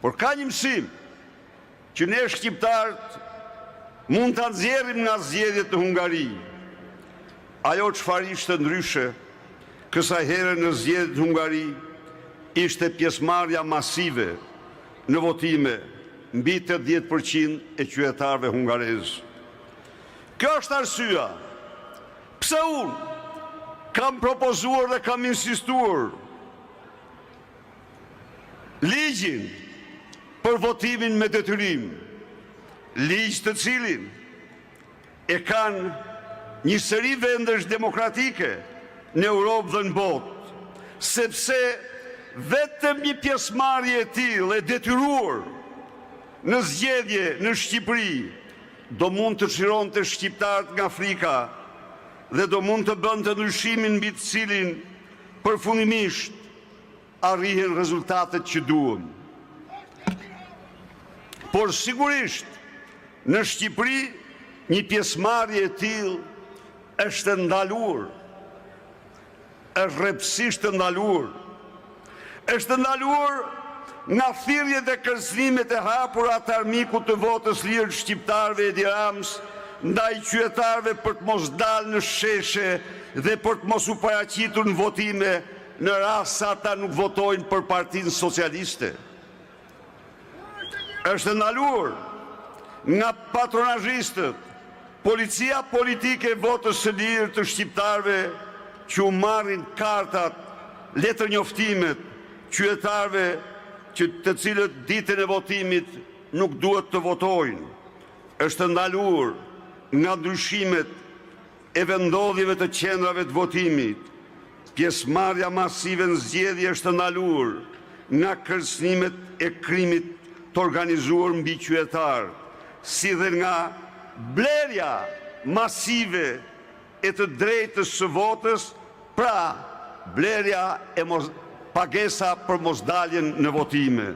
Por ka një mësim që ne shqiptarët mund të nxjerrim nga zgjedhjet në Hungari. Ajo çfarë ishte ndryshe kësaj here në zgjedhjet në Hungari ishte pjesëmarrja masive në votime mbi 80% e qytetarëve hungarez. Kjo është arsyeja pse unë kam propozuar dhe kam insistuar ligjin për votimin me detyrim, ligj të cilin e kanë një seri vendesh demokratike në Europë dhe në botë, sepse vetëm një pjesëmarrje e tillë e detyruar në zgjedhje në Shqipëri do mund të çlironte shqiptarët nga Afrika dhe do mund të bënte ndryshimin mbi të cilin përfundimisht arrihen rezultatet që duhen. Por sigurisht në Shqipëri një pjesëmarrje e tillë është ndaluar, është rrepsisht ndaluar. Është ndaluar nga thirrjet dhe kërcënimet e hapura të armikut të votës lirë shqiptarëve Edi Rams ndaj qytetarëve për të mos dalë në sheshe dhe për të mos u paraqitur në votime në rast se ata nuk votojnë për Partinë Socialiste. Është ndaluar nga patronazhistët, policia politike e votës së lirë të shqiptarëve që u marrin kartat, letër njoftimet qytetarëve që të cilët ditën e votimit nuk duhet të votojnë. Është ndaluar nga ndryshimet e vendodhjeve të qendrave të votimit. Pjesëmarrja masive në zgjedhje është ndaluar nga kërcënimet e krimit të organizuar mbi qytetarë, si dhe nga blerja masive e të drejtës së votës, pra blerja e pagesa për mosdaljen në votime.